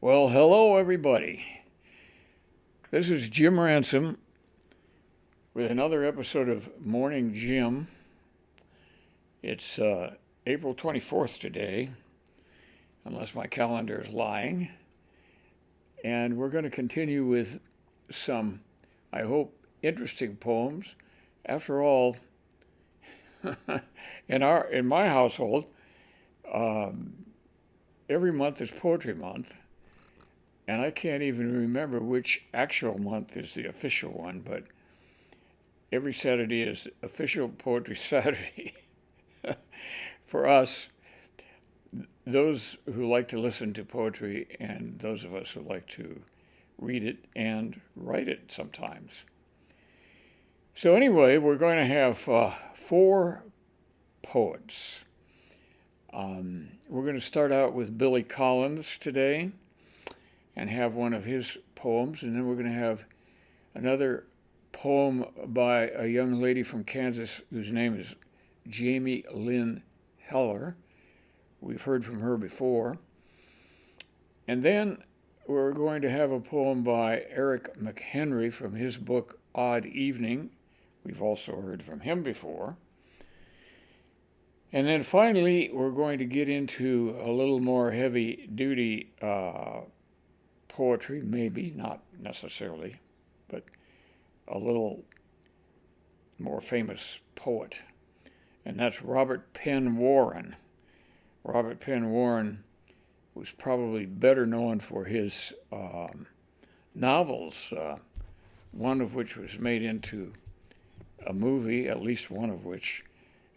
Well, hello, everybody. This is Jim Ransom with another episode of Morning Jim. It's April 24th today, unless my calendar is lying. And we're going to continue with some, I hope, interesting poems. After all, in my household, every month is Poetry Month. And I can't even remember which actual month is the official one, but every Saturday is official Poetry Saturday. For us, those who like to listen to poetry and those of us who like to read it and write it sometimes. So anyway, we're going to have four poets. We're going to start out with Billy Collins today and have one of his poems, and then we're going to have another poem by a young lady from Kansas whose name is Jamie Lynn Heller. We've heard from her before. And then we're going to have a poem by Eric McHenry from his book Odd Evening. We've also heard from him before. And then finally, we're going to get into a little more heavy-duty poetry, maybe, not necessarily, but a little more famous poet, and that's Robert Penn Warren. Robert Penn Warren was probably better known for his novels, one of which was made into a movie, at least one of which,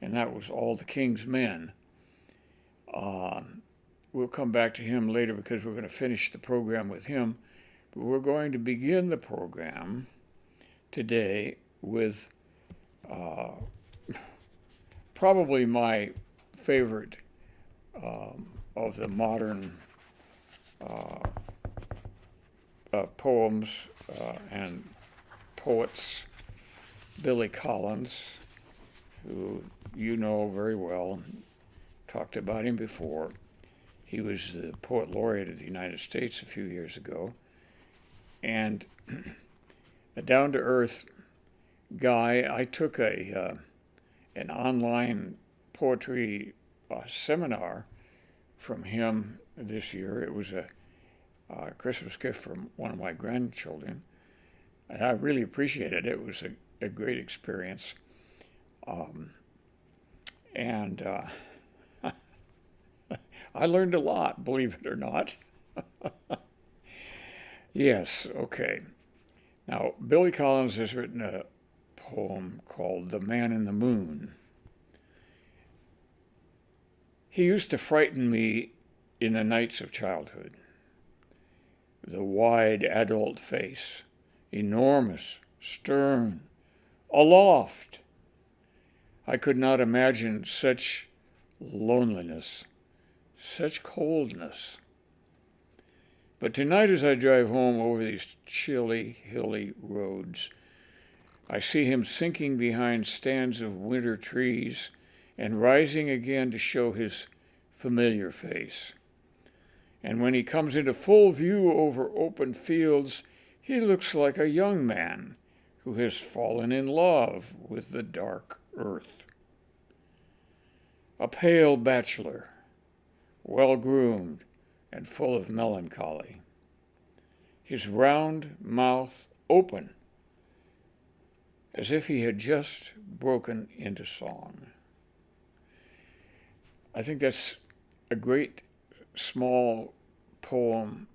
and that was All the King's Men. We'll come back to him later because we're going to finish the program with him. But we're going to begin the program today with probably my favorite of the modern poems and poets, Billy Collins, who you know very well, talked about him before. He was the Poet Laureate of the United States a few years ago. And a down-to-earth guy. I took an online poetry seminar from him this year. It was a Christmas gift from one of my grandchildren. And I really appreciated it. It was a great experience. And I learned a lot, believe it or not. Yes, okay. Now, Billy Collins has written a poem called The Man in the Moon. He used to frighten me in the nights of childhood. The wide adult face, enormous, stern, aloft. I could not imagine such loneliness, such coldness. But tonight as I drive home over these chilly, hilly roads, I see him sinking behind stands of winter trees and rising again to show his familiar face. And when he comes into full view over open fields, he looks like a young man who has fallen in love with the dark earth. A pale bachelor, well-groomed and full of melancholy, his round mouth open as if he had just broken into song. I think that's a great small poem,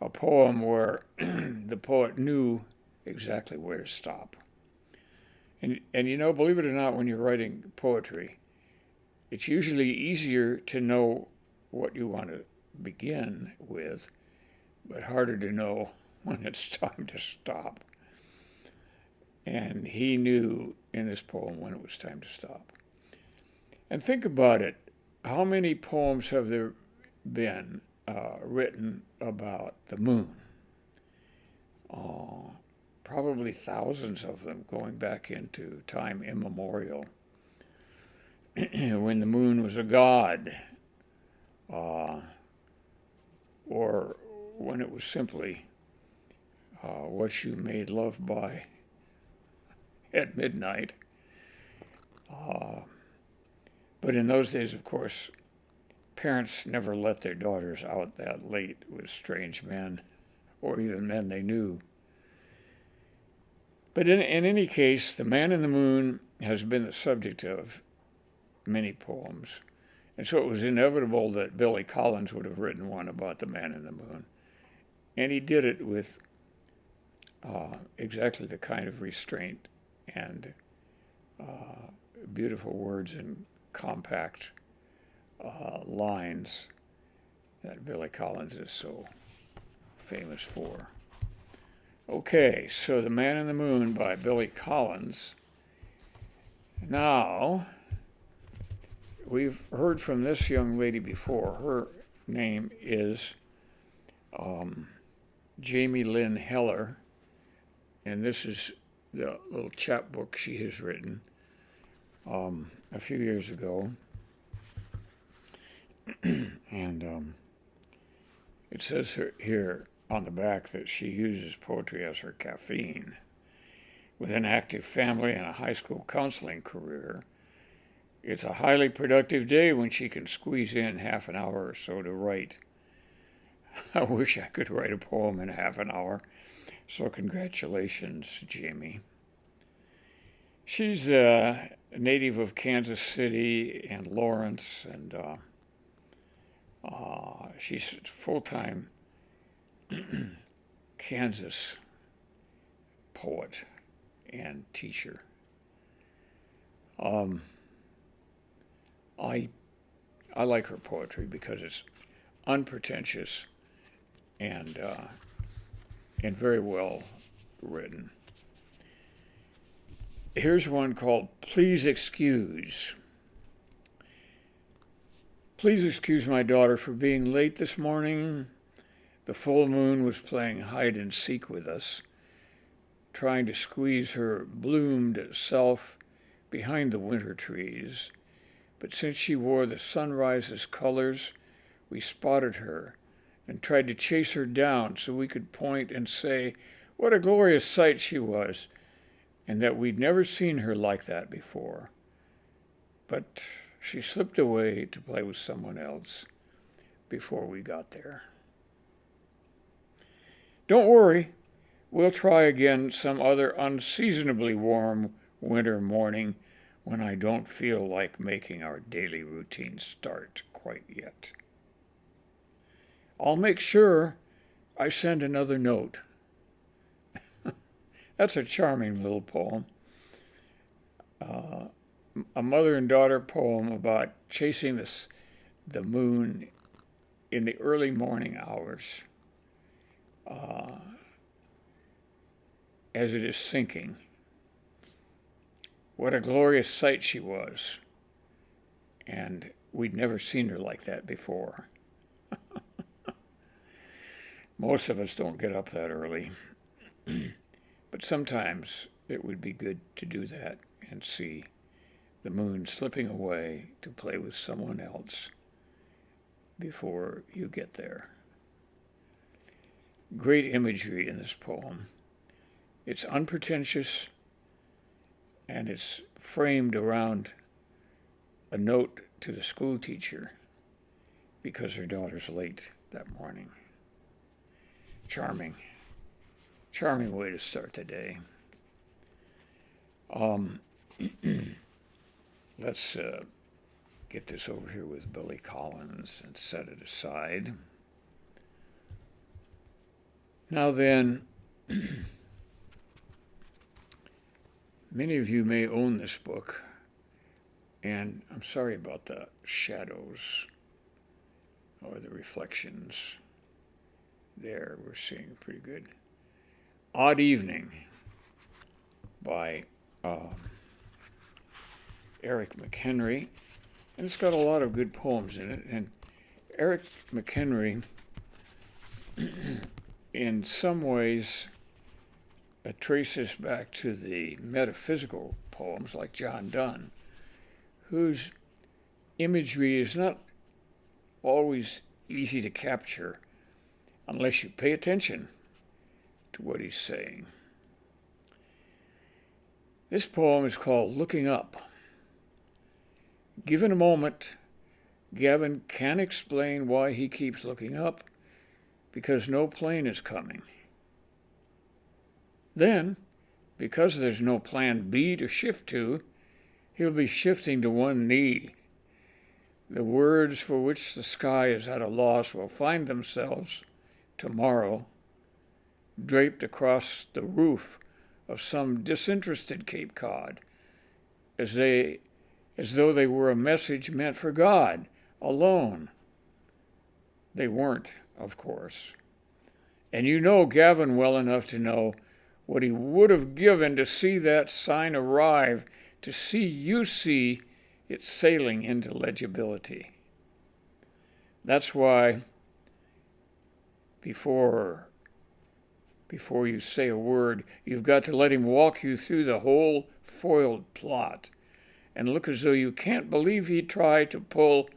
a poem where the poet knew exactly where to stop. And you know, believe it or not, when you're writing poetry, it's usually easier to know what you want to begin with, but harder to know when it's time to stop. And he knew in this poem when it was time to stop. And think about it. How many poems have there been written about the moon? Probably thousands of them going back into time immemorial. When the moon was a god, or when it was simply what you made love by at midnight. But in those days, of course, parents never let their daughters out that late with strange men or even men they knew. But in any case, The Man in the Moon has been the subject of many poems. And so it was inevitable that Billy Collins would have written one about the Man in the Moon. And he did it with exactly the kind of restraint and beautiful words and compact lines that Billy Collins is so famous for. Okay, so The Man in the Moon by Billy Collins. Now, we've heard from this young lady before. Her name is Jamie Lynn Heller, and this is the little chapbook she has written a few years ago. And it says here on the back that she uses poetry as her caffeine. With an active family and a high school counseling career, it's a highly productive day when she can squeeze in half an hour or so to write. I wish I could write a poem in half an hour. So congratulations, Jamie. She's a native of Kansas City and Lawrence, and she's a full-time Kansas poet and teacher. I like her poetry because it's unpretentious and very well written. Here's one called Please Excuse. Please excuse my daughter for being late this morning. The full moon was playing hide and seek with us, trying to squeeze her bloomed self behind the winter trees. But since she wore the sunrise's colors, we spotted her and tried to chase her down so we could point and say what a glorious sight she was, and that we'd never seen her like that before. But she slipped away to play with someone else before we got there. Don't worry, we'll try again some other unseasonably warm winter morning when I don't feel like making our daily routine start quite yet. I'll make sure I send another note. That's a charming little poem. A mother and daughter poem about chasing the moon in the early morning hours as it is sinking. What a glorious sight she was, and we'd never seen her like that before. Most of us don't get up that early, but sometimes it would be good to do that and see the moon slipping away to play with someone else before you get there. Great imagery in this poem. It's unpretentious, and it's framed around a note to the school teacher because her daughter's late that morning. Charming way to start the day. Let's get this over here with Billy Collins and set it aside. Now then, many of you may own this book, and I'm sorry about the shadows or the reflections. There, we're seeing pretty good. Odd Evening by Eric McHenry, and it's got a lot of good poems in it. And Eric McHenry, in some ways, traces back to the metaphysical poems like John Donne, whose imagery is not always easy to capture, unless you pay attention to what he's saying. This poem is called Looking Up. Given a moment, Gavin can't explain why he keeps looking up, because no plane is coming. Then, because there's no plan B to shift to, he'll be shifting to one knee. The words for which the sky is at a loss will find themselves, tomorrow, draped across the roof of some disinterested Cape Cod, as though they were a message meant for God alone. They weren't, of course. And you know Gavin well enough to know what he would have given to see that sign arrive, to see you see it sailing into legibility. That's why before you say a word, you've got to let him walk you through the whole foiled plot and look as though you can't believe he'd try to pull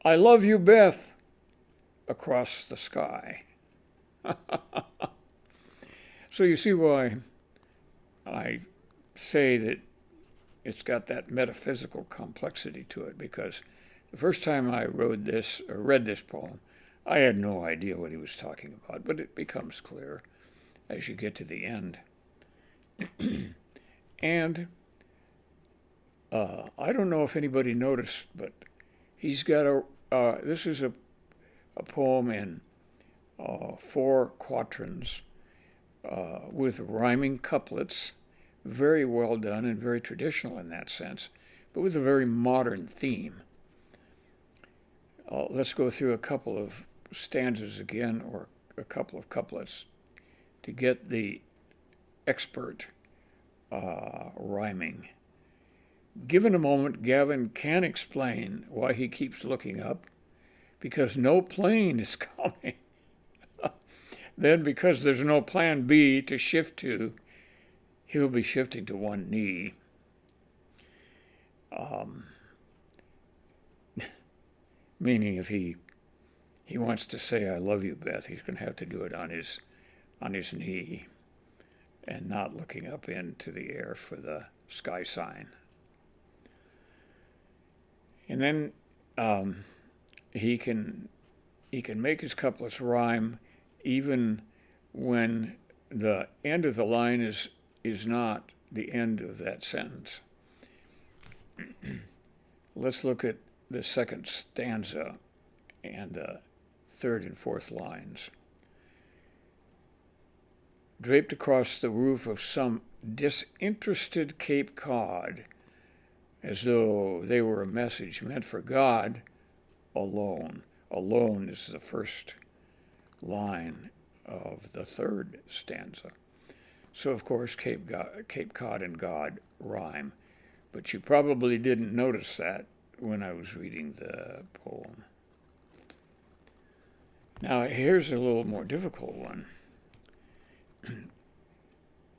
"I love you, Beth" across the sky. So you see why I say that it's got that metaphysical complexity to it, because the first time I read this poem, I had no idea what he was talking about, but it becomes clear as you get to the end. And I don't know if anybody noticed, but he's got this is a poem in 4 quatrains with rhyming couplets, very well done and very traditional in that sense, but with a very modern theme. Let's go through a couple of stanzas again, or a couple of couplets, to get the expert rhyming. Given a moment, Gavin can't explain why he keeps looking up, because no plane is coming. Then, because there's no plan B to shift to, he'll be shifting to one knee. Meaning if he wants to say "I love you, Beth," he's going to have to do it on his knee and not looking up into the air for the sky sign. And then he can make his couplets rhyme even when the end of the line is not the end of that sentence. Let's look at the second stanza and the third and fourth lines. Draped across the roof of some disinterested Cape Cod, as though they were a message meant for God alone. Alone is the first line of the third stanza. So, of course, Cape Cod and God rhyme, but you probably didn't notice that when I was reading the poem. Now, here's a little more difficult one.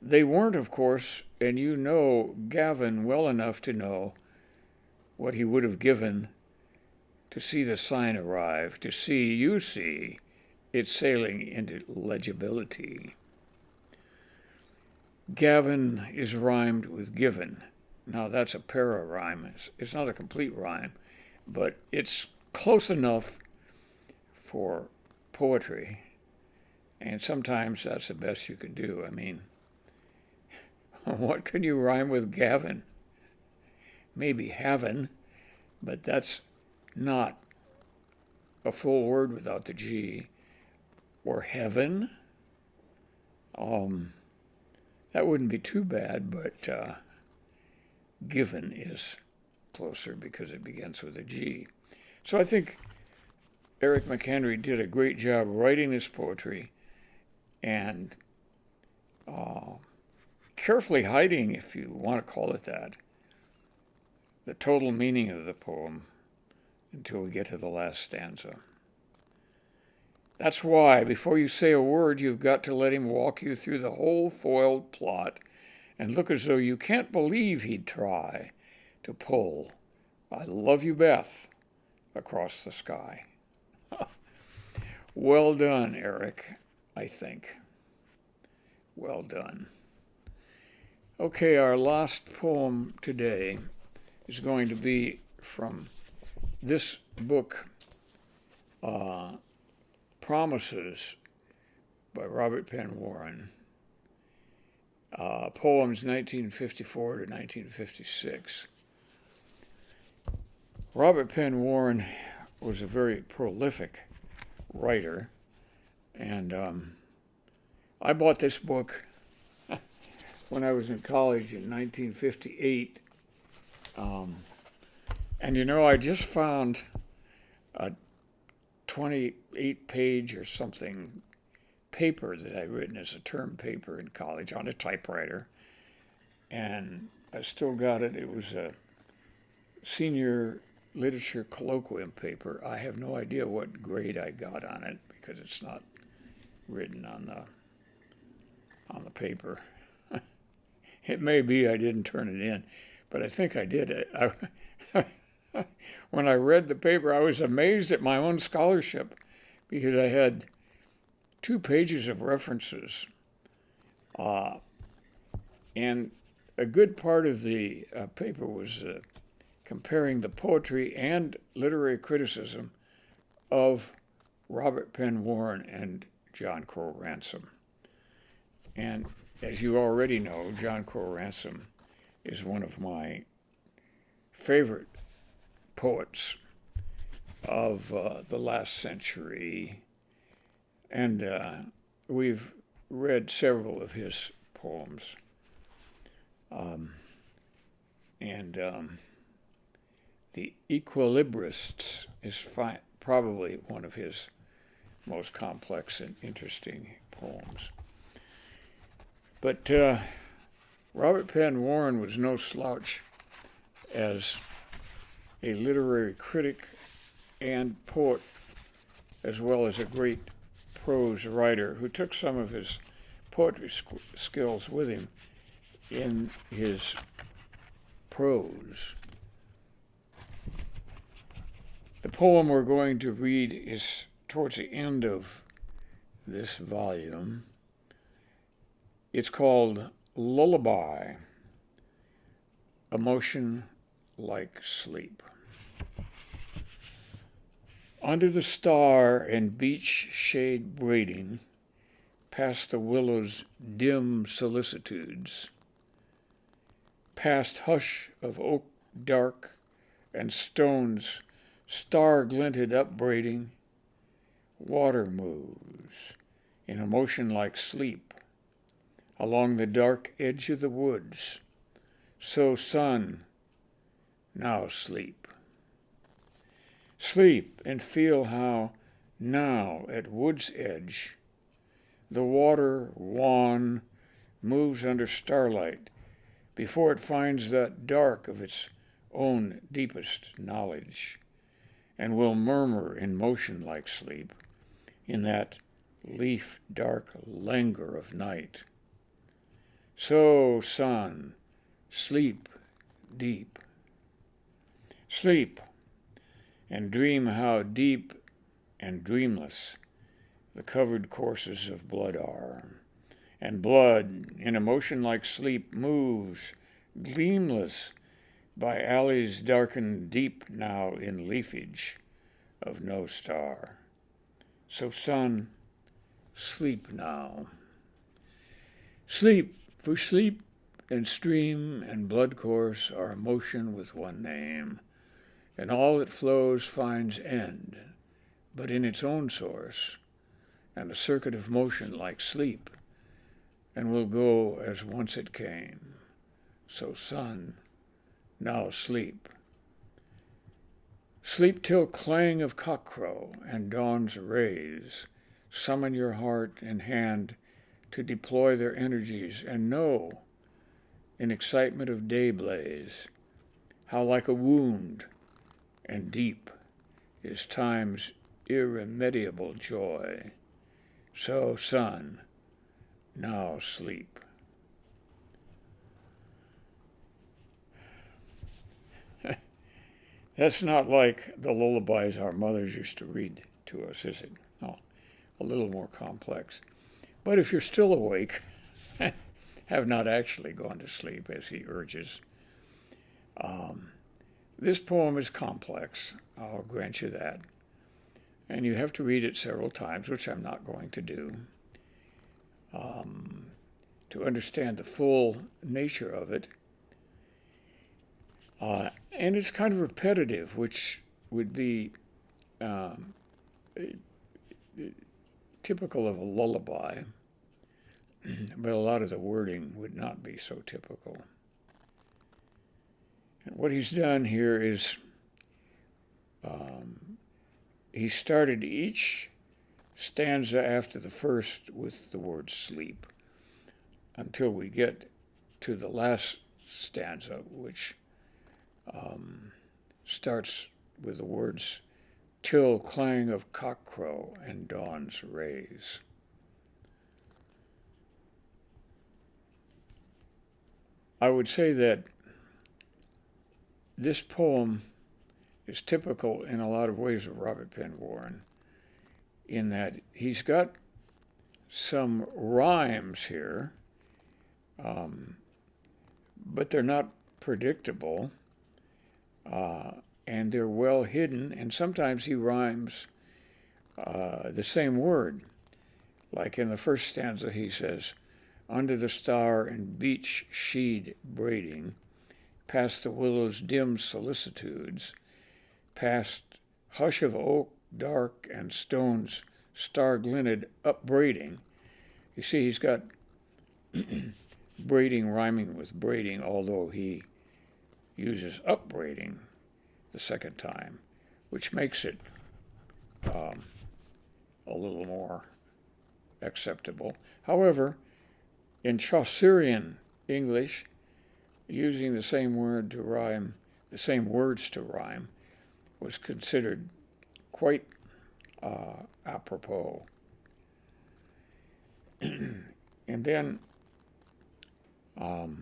They weren't, of course, and you know Gavin well enough to know what he would have given to see the sign arrive, to see you see it sailing into legibility. Gavin is rhymed with given. Now, that's a para-rhyme. It's not a complete rhyme, but it's close enough for poetry, and sometimes that's the best you can do. I mean, what can you rhyme with Gavin? Maybe heaven, but that's not a full word without the G. Or heaven. That wouldn't be too bad, but given is closer because it begins with a G. So I think Eric McHenry did a great job writing this poetry and carefully hiding, if you want to call it that, the total meaning of the poem until we get to the last stanza. That's why, before you say a word, you've got to let him walk you through the whole foiled plot and look as though you can't believe he'd try to pull "I love you, Beth" across the sky. Well done, Eric, I think. Well done. Okay, our last poem today is going to be from this book, Promises by Robert Penn Warren. Poems 1954 to 1956. Robert Penn Warren was a very prolific writer, and I bought this book when I was in college in 1958. And I just found a 28-page or something paper that I'd written as a term paper in college on a typewriter, and I still got it. It was a senior literature colloquium paper. I have no idea what grade I got on it because it's not written on the paper. It may be I didn't turn it in, but I think I did. When I read the paper, I was amazed at my own scholarship because I had 2 pages of references, and a good part of the paper was comparing the poetry and literary criticism of Robert Penn Warren and John Crowe Ransom. And as you already know, John Crowe Ransom is one of my favorite poets of the last century, and we've read several of his poems. The Equilibrists is probably one of his most complex and interesting poems. But Robert Penn Warren was no slouch as a literary critic and poet, as well as a great prose writer who took some of his poetry skills with him in his prose. The poem we're going to read is towards the end of this volume. It's called Lullaby, Emotion Like Sleep. Under the star and beech shade braiding, past the willow's dim solicitudes, past hush of oak dark and stones star-glinted upbraiding, water moves in a motion like sleep along the dark edge of the woods. So, son, now sleep. Sleep and feel how now at wood's edge the water wan moves under starlight before it finds that dark of its own deepest knowledge, and will murmur in motion like sleep in that leaf-dark languor of night. So, son, sleep deep. Sleep, and dream how deep and dreamless the covered courses of blood are, and blood, in a motion like sleep, moves, gleamless, by alleys darkened deep now in leafage of no star. So, son, sleep now. Sleep, for sleep and stream and blood course are motion with one name, and all that flows finds end, but in its own source, and a circuit of motion like sleep, and will go as once it came. So, son, now sleep. Sleep till clang of cockcrow and dawn's rays summon your heart and hand to deploy their energies, and know, in excitement of day blaze, how like a wound and deep is time's irremediable joy. So, son, now sleep. That's not like the lullabies our mothers used to read to us, is it? No. a little more complex. But if you're still awake, have not actually gone to sleep, as he urges, this poem is complex, I'll grant you that. And you have to read it several times, which I'm not going to do, to understand the full nature of it. And it's kind of repetitive, which would be typical of a lullaby, but a lot of the wording would not be so typical. And what he's done here is he started each stanza after the first with the word sleep until we get to the last stanza, which starts with the words, till clang of cockcrow and dawn's rays. I would say that this poem is typical in a lot of ways of Robert Penn Warren, in that he's got some rhymes here, but they're not predictable, and they're well hidden, and sometimes he rhymes the same word. Like in the first stanza, he says, under the star and beech sheed braiding, past the willow's dim solicitudes, past hush of oak dark and stones star-glinted upbraiding. You see, he's got braiding rhyming with braiding, although he uses upbraiding the second time, which makes it a little more acceptable. However, in Chaucerian English, using the same word to rhyme, the same words to rhyme, was considered quite apropos. And then the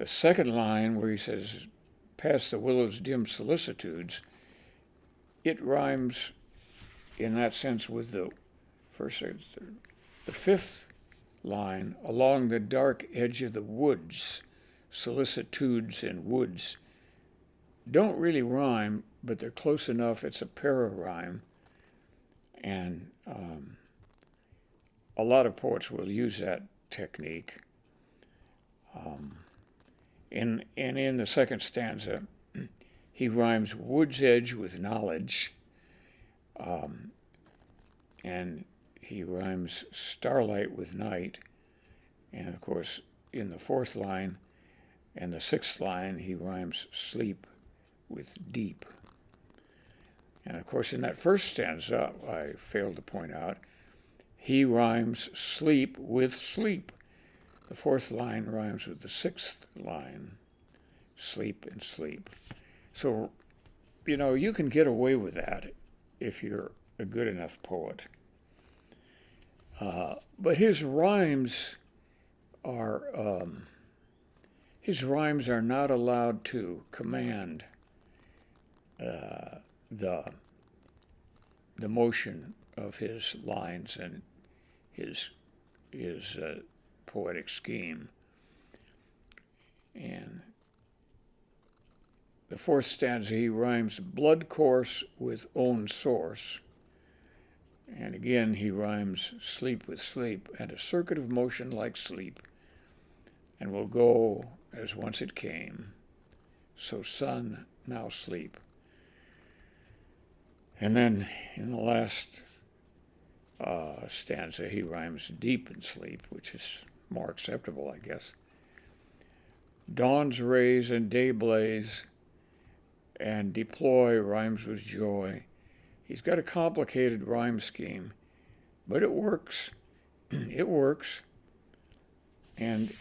second line where he says, past the willow's dim solicitudes, it rhymes in that sense with the first, the fifth line, along the dark edge of the woods, solicitudes and woods, don't really rhyme, but they're close enough. It's a para-rhyme, and a lot of poets will use that technique. And in the second stanza, he rhymes wood's edge with knowledge, and he rhymes starlight with night. And of course, in the fourth line and the sixth line, he rhymes sleep with deep. And of course, in that first stanza, I failed to point out, he rhymes sleep with sleep. The fourth line rhymes with the sixth line, sleep and sleep. So, you can get away with that if you're a good enough poet. But his rhymes are not allowed to command the motion of his lines and his poetic scheme. And the fourth stanza, he rhymes blood course with own source. And again, he rhymes sleep with sleep, and a circuit of motion like sleep, and will go as once it came, so sun, now sleep. And then in the last stanza, he rhymes deep in sleep, which is more acceptable, I guess. Dawn's rays and day blaze, and deploy rhymes with joy. He's got a complicated rhyme scheme, but it works. It works. And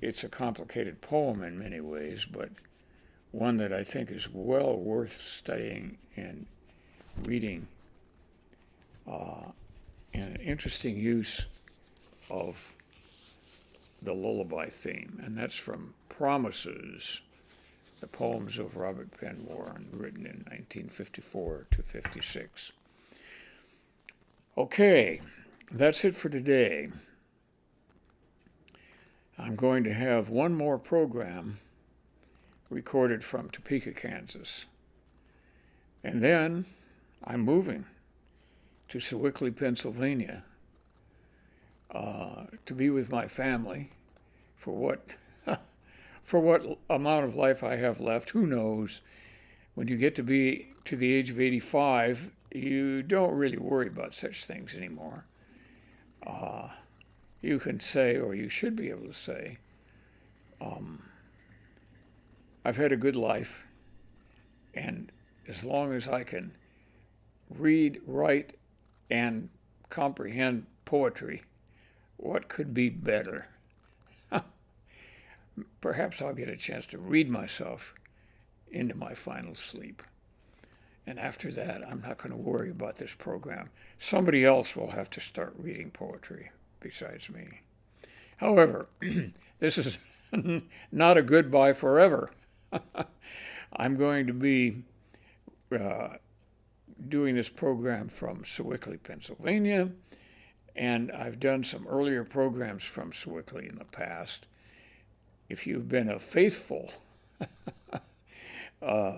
it's a complicated poem in many ways, but one that I think is well worth studying and reading. And an interesting use of the lullaby theme, and that's from Promises, the poems of Robert Penn Warren, written in 1954 to 56. Okay, that's it for today. I'm going to have one more program recorded from Topeka, Kansas. And then I'm moving to Sewickley, Pennsylvania, to be with my family for what amount of life I have left. Who knows? When you get to be to the age of 85, you don't really worry about such things anymore. You can say, or you should be able to say, I've had a good life, and as long as I can read, write, and comprehend poetry, what could be better? Perhaps I'll get a chance to read myself into my final sleep. And after that, I'm not going to worry about this program. Somebody else will have to start reading poetry besides me. However, this is not a goodbye forever. I'm going to be doing this program from Sewickley, Pennsylvania, and I've done some earlier programs from Sewickley in the past. If you've been a faithful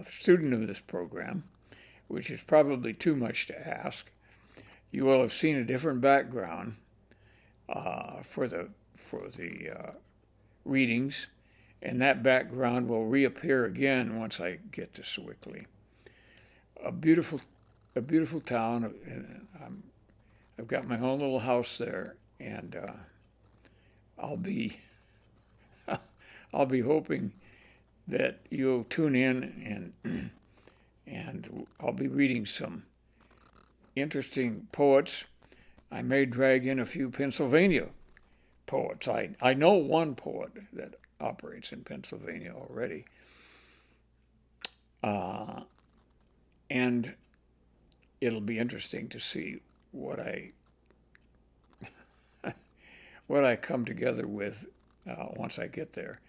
student of this program, which is probably too much to ask, you will have seen a different background for the readings, and that background will reappear again once I get to Sewickley. A beautiful town. I've got my own little house there, and I'll be hoping that you'll tune in, and I'll be reading some interesting poets. I may drag in a few Pennsylvania poets. I know one poet that operates in Pennsylvania already. And it'll be interesting to see what I come together with once I get there.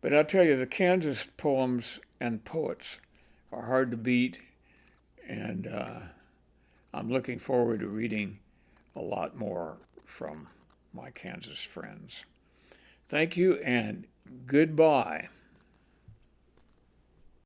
But I'll tell you, the Kansas poems and poets are hard to beat, and I'm looking forward to reading a lot more from my Kansas friends. Thank you, and goodbye.